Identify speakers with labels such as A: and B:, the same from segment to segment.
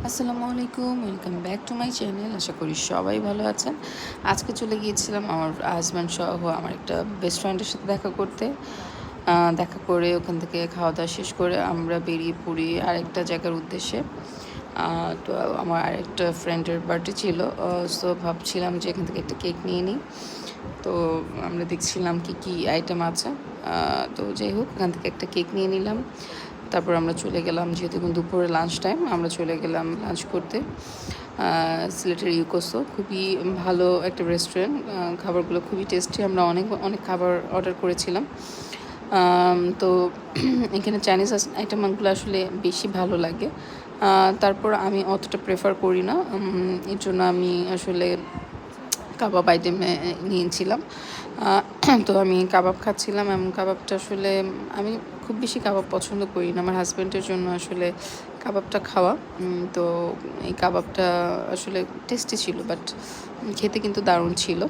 A: আসসালামু আলাইকুম, welcome back to my channel. আশা করি সবাই ভালো আছেন। আজকে চলে গিয়েছিলাম আমার হাজব্যান্ড সহ আমার একটা বেস্ট ফ্রেন্ডের সাথে দেখা করতে। দেখা করে ওখান থেকে খাওয়া দাওয়া শেষ করে আমরা বেরিয়ে পড়ি আরেকটা জায়গার উদ্দেশ্যে। তো আমার আরেকটা ফ্রেন্ডের বার্থডে ছিল, সো ভাবছিলাম যে এখান থেকে একটা কেক নিয়ে নিই। তো আমরা দেখছিলাম কি কি আইটেম আছে। তো যাই হোক, এখান থেকে একটা কেক নিয়ে নিলাম। তারপর আমরা চলে গেলাম, যেহেতু এখন দুপুরে লাঞ্চ টাইম, আমরা চলে গেলাম লাঞ্চ করতে সিলেটের ইউকোসো। খুবই ভালো একটা রেস্টুরেন্ট, খাবারগুলো খুবই টেস্টি। আমরা অনেক অনেক খাবার অর্ডার করেছিলাম। তো এখানে চাইনিজ আইটেমগুলো আসলে বেশি ভালো লাগে। তারপর আমি অতটা প্রেফার করি না, এর জন্য আমি আসলে কাবাব আইটেমে নিয়েছিলাম। তো আমি কাবাব খাচ্ছিলাম, এবং কাবাবটা আসলে আমি খুব বেশি কাবাব পছন্দ করি না। আমার হাজব্যান্ডের জন্য আসলে কাবাবটা খাওয়া। তো এই কাবাবটা আসলে টেস্টি ছিল, বাট খেতে কিন্তু দারুণ ছিল।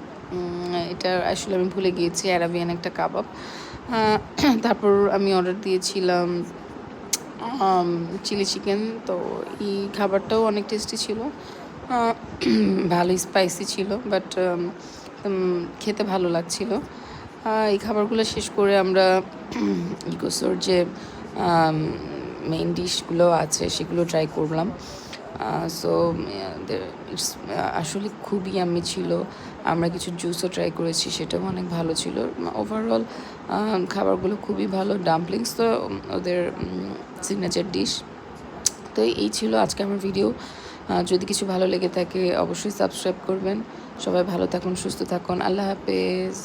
A: এটা আসলে আমি ভুলে গিয়েছি, অ্যারাবিয়ান একটা কাবাব। তারপর আমি অর্ডার দিয়েছিলাম চিলি চিকেন। তো এই খাবারটাও অনেক টেস্টি ছিল, ভালোই স্পাইসি ছিল, বাট খেতে ভালো লাগছিল। এই খাবারগুলো শেষ করে আমরা ইকোসোর যে মেইন ডিশগুলো আছে সেগুলো ট্রাই করলাম। সো ইটস আসলে খুবই ইয়াম্মি ছিল। আমরা কিছু জুসও ট্রাই করেছি, সেটাও অনেক ভালো ছিল। ওভারঅল খাবারগুলো খুবই ভালো। ডাম্পলিংস তো ওদের সিগনেচার ডিশ। তো এই ছিল আজকে আমার ভিডিও। যদি কিছু ভালো লেগে থাকে অবশ্যই সাবস্ক্রাইব করবেন। সবাই ভালো থাকুন, সুস্থ থাকুন। আল্লাহ হাফেজ।